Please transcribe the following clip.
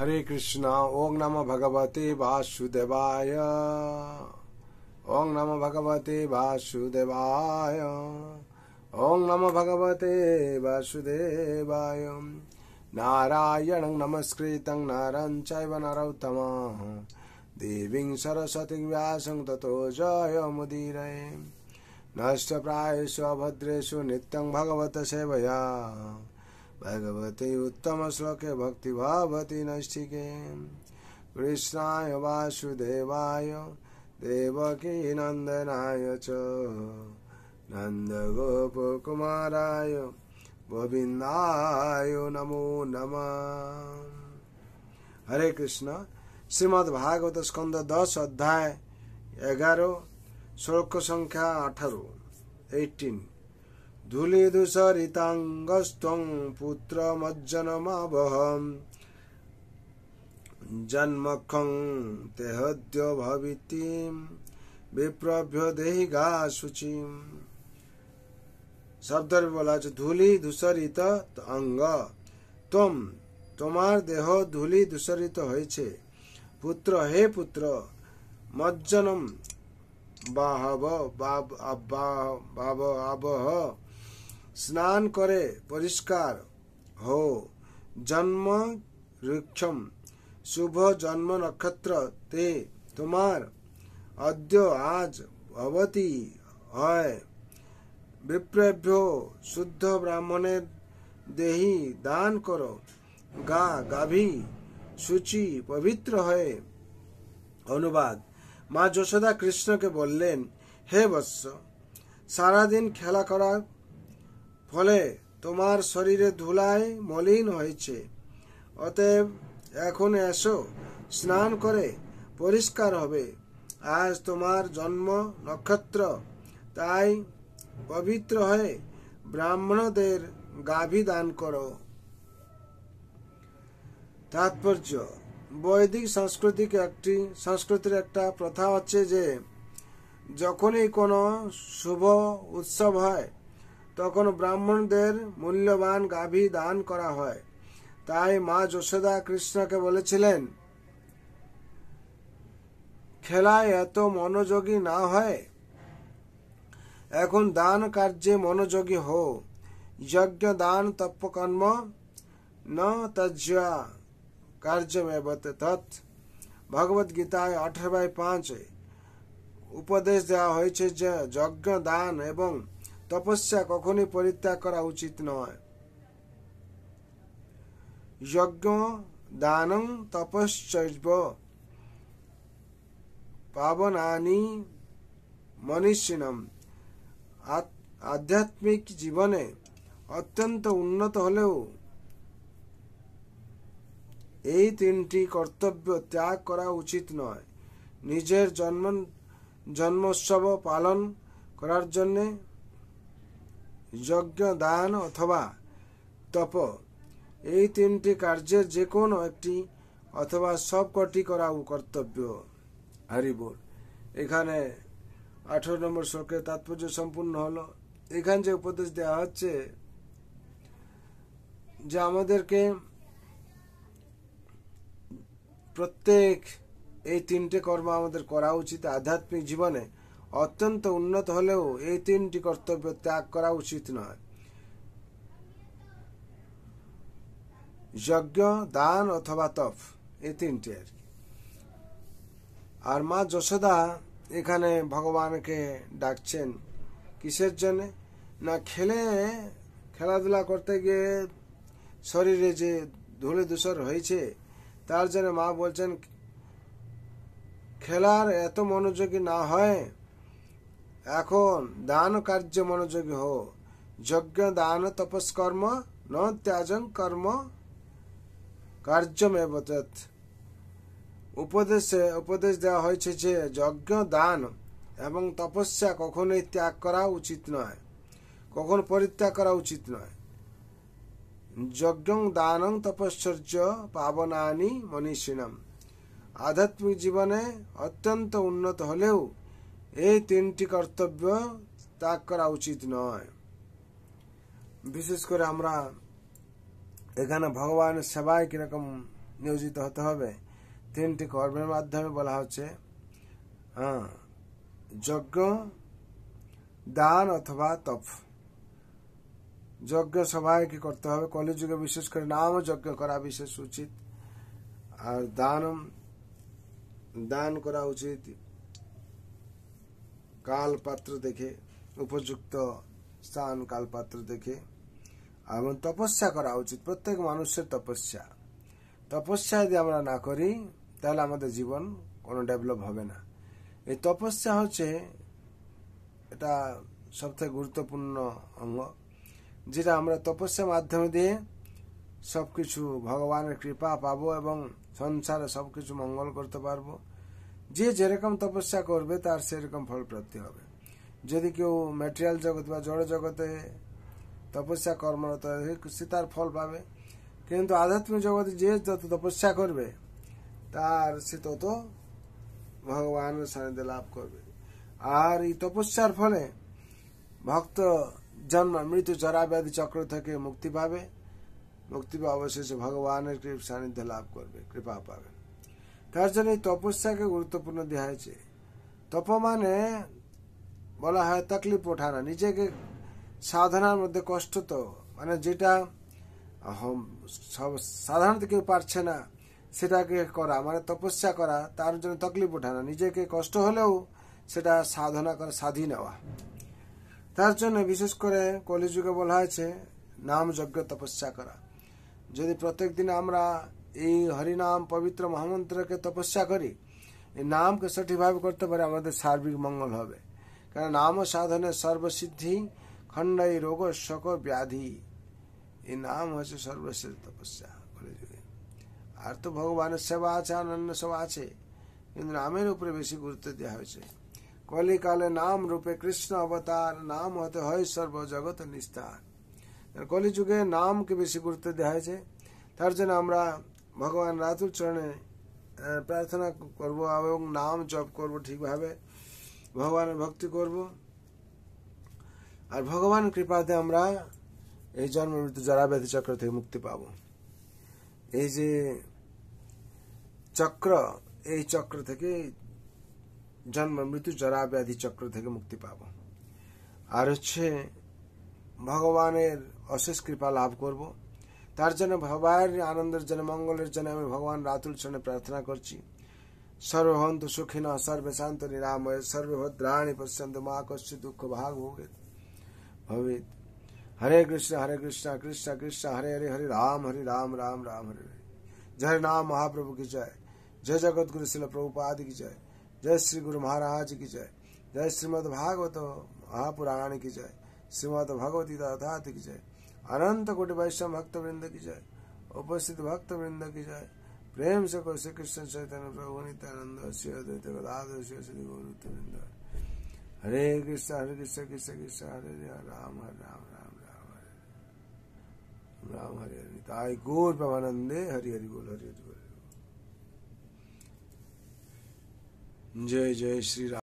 हरे कृष्णा। ओम नमो भगवते वासुदेवाय। ओम नमो भगवते वासुदेवाय। ओम नमो भगवते वासुदेवाय। नारायणं नमस्कृतं नरं चैव नरोत्तमं देवीं सरस्वतीं व्यासं ततो जयमुदीरये। नष्टप्रायेषु अभद्रेषु नित्यं भगवत सेवया भगवते उत्तम श्लोके भक्ति भवति नैष्ठिके। कृष्णाय वासुदेवाय देवकी नंदनाय च नंदगोपकुमाराय गोविंदाय नमो नमः। हरे कृष्ण। श्रीमद् भागवत स्कंद 10 अध्याय 11 श्लोक संख्या 18। धूलिधूसरितांगस्त्वं पुत्रमज्जनमावहं जन्मखं तेहद्यो भवितिं विप्रभ्यो देहिगा शुचिम। शब्द बोला धूलि धूसरित अंग तुम তোমার দেহ ধূলি ধূসরিত হয়েছে। পুত্র হে পুত্র মজ্জনম বাহব আবহ স্নান করে পরিষ্কার হো। জন্ম ঋক্ষম শুভ জন্ম নক্ষত্র তে তোমার অদ্য আজ ভবতি হয়। বিপ্রেভ্য শুদ্ধ ব্রাহ্মণের দেহি দান করো। গাভী শুচি পবিত্র হয়ে। অনুবাদ। মা যশোদা কৃষ্ণকে বললেন, হে বৎস, সারাদিন খেলা করার ফলে তোমার শরীরে ধুলায় মলিন হয়েছে, অতএব এখন এসো, স্নান করে পরিষ্কার হবে। আজ তোমার জন্ম নক্ষত্র, তাই পবিত্র হয়ে ব্রাহ্মণদের গাভী দান করো। তাৎপর্য। বৈদিক সংস্কৃতির একটা প্রথা হচ্ছে যে যখনই কোনো শুভ উৎসব হয় তখন ব্রাহ্মণদের মূল্যবান গাভী দান করা হয়। তাই মা যশোদা কৃষ্ণকে বলেছিলেন, খেলায় এত মনোযোগী না হয়, এখন দান কার্যে মনোযোগী হো। যজ্ঞ দান তপকর্ম ন তজ্জ্বা কার্যমেব তৎ। ভগবত গীতায় 18/5 উপদেশ দেওয়া হয়েছে যে যজ্ঞ দান এবং তপস্যা কখনই পরিত্যাগ করা উচিত নয়। যজ্ঞ দানং তপশ্চৈব পাবনানি মনীষিণম। আধ্যাত্মিক জীবনে অত্যন্ত উন্নত হলেও এই তিনটি কর্তব্য ত্যাগ করা উচিত নয়। নিজের জন্মোৎসব পালন করার জন্য যজ্ঞ দান অথবা তপ, এই তিনটি কার্যের যে কোনো একটি অথবা সবকটি করা কর্তব্য। হরিবোল। এখানে 18 নম্বর শ্লোকের তাৎপর্য সম্পূর্ণ হলো। এখানে যে উপদেশ দেওয়া হচ্ছে যে আমাদেরকে প্রত্যেক এই তিনটে কর্ম আমাদের করা উচিত। আধ্যাত্মিক জীবনে অত্যন্ত উন্নত হলেও এই তিনটি কর্তব্য ত্যাগ করা উচিত নয়। যজ্ঞ দান অথবা তপ, এই তিনটি আর কি। আর মা যশোদা এখানে ভগবানকে ডাকছেন কিসের জন্য না, খেলাধুলা করতে গিয়ে শরীরে যে ধুলো ধূসর হয়েছে তার জন্য মা বলছেন খেলার এত মনোযোগী না হয়, এখন দান কার্যে মনোযোগী হো। যজ্ঞ দান তপস্কর্ম ন ত্যাজং কর্ম কার্যমেব তৎ। উপদেশ দেওয়া হয়েছে যে যজ্ঞ দান এবং তপস্যা কখনোই ত্যাগ করা উচিত নয়, কখনো পরিত্যাগ করা উচিত নয়। যজ্ঞং দানং তপশ্চর্য পাবনানি মনীষিণম। আধ্যাত্মিক জীবনে অত্যন্ত উন্নত হলেও এই তিনটি কর্তব্য ত্যাগ করা উচিত নয়। বিশেষ করে আমরা এখানে ভগবানের সেবায় কিরকম নিয়োজিত হতে হবে। 3টি কর্মের মাধ্যমে বলা হচ্ছে যজ্ঞ, দান অথবা তপ। যজ্ঞ সবাইকে করতে হবে, কলিযুগে বিশেষ করে নাম যজ্ঞ করা বিশেষ উচিত। আর দান করা উচিত কাল পাত্র দেখে, উপযুক্ত স্থান কাল পাত্র দেখে। এবং তপস্যা করা উচিত, প্রত্যেক মানুষের তপস্যা। তপস্যা যদি আমরা না করি তাহলে আমাদের জীবন কোনো ডেভেলপ হবে না। এই তপস্যা হচ্ছে এটা সবথেকে গুরুত্বপূর্ণ অঙ্গ, যেটা আমরা তপস্যার মাধ্যমে দিয়ে সবকিছু ভগবানের কৃপা পাবো এবং সংসারে সবকিছু মঙ্গল করতে পারবো। যে যেরকম তপস্যা করবে তার সেরকম ফল প্রাপ্তি হবে। যদি কেউ ম্যাটেরিয়াল জগৎ বা জড় জগতে তপস্যা কর্মরত সে তার ফল পাবে, কিন্তু আধ্যাত্মিক জগতে যে যত তপস্যা করবে তার সে তত ভগবানের সান্নিধ্য লাভ করবে। আর এই তপস্যার ফলে ভক্ত জন্ম মৃত্যু জরা ব্যাধি চক্র থেকে মুক্তি পাবে, মুক্তি পাবে, অবশেষে ভগবানের সান্নিধ্য লাভ করবে, কৃপা পাবে। তার জন্য এই তপস্যাকে গুরুত্বপূর্ণ দেওয়া হয়েছে। তপ মানে বলা হয় তকলিফ ওঠানা, নিজেকে সাধনার মধ্যে কষ্ট, তো মানে যেটা সাধারণত কেউ পারছে না সেটাকে করা, মানে তপস্যা করা, তার জন্য তকলিফ ওঠানা, নিজেকে কষ্ট হলেও সেটা সাধনা করে সাধি নেওয়া। তার জন্য বিশেষ করে কলিযুগে বলা হয়েছে নাম যজ্ঞ তপস্যা করা। যদি প্রত্যেক দিন আমরা এই হরিনাম পবিত্র মহামন্ত্রকে তপস্যা করি, এই নামকে সঠিকভাবে করতে পারে, আমাদের সার্বিক মঙ্গল হবে। কারণ নাম সাধনের সর্বসিদ্ধি, খণ্ডাই রোগ শোক ব্যাধি, এই নাম হচ্ছে সর্বশ্রেষ্ঠ তপস্যা কলিযুগে। আর তো ভগবানের সেবা আছে, অন্যান্য সেবা আছে, কিন্তু নামের উপরে বেশি গুরুত্ব দেওয়া হয়েছে। কলিকালে নাম রূপে কৃষ্ণ অবতার, নাম হতে হয় সর্ব জগৎ নিস্তার। কলিযুগে নামকে বেশি গুরুত্ব দেওয়া হয়েছে। তার জন্য আমরা ভগবান রাতুল চরণে প্রার্থনা করব এবং নাম জপ করব, ঠিকভাবে ভগবানের ভক্তি করব। আর ভগবানের কৃপাতে আমরা এই জন্ম মৃত্যু জরা ব্যাধি চক্র থেকে মুক্তি পাব। এই যে চক্র, এই চক্র থেকে, জন্ম মৃত্যু জরা ব্যাধি চক্র থেকে মুক্তি পাব। আর হচ্ছে ভগবানের অশেষ কৃপা লাভ করব। তার জন্য ভগবানের আনন্দের জন্য, মঙ্গলের জন্য আমি ভগবান রাতুল চরণে প্রার্থনা করছি। সর্বভন্তু সুখিনঃ সর্বে শান্ত নিরাময় সর্বে ভদ্রাণি পশ্যন্তু মা কশ্চিৎ দুঃখ ভাগ ভবেৎ। हरे कृष्ण कृष्ण कृष्ण हरे हरे, हरे राम राम राम हरे हरे। जय नाम महाप्रभु की जय, जय जगत गुरु शिल प्रभुपाद की जय, जय श्री गुरु महाराज की जय, जय श्रीमद् भागवत महापुराण की जय, श्रीमद् भगवती दाता की जय, अनंत कोटि वैष्णव भक्त वृंद की जय, उपस्थित भक्त वृंद की जय। प्रेम से को श्री कृष्ण चैतन्य प्रभु नित्यानंद श्री अद्वैत गदाधर श्री श्री गौरवृंद। हरे कृष्ण कृष्ण कृष्ण हरे हरे, राम राम राम हरे हरे। ताई गौर प्रमानंदे, हरि हरि बोल, हरि हरि बोल। जय जय श्री राम।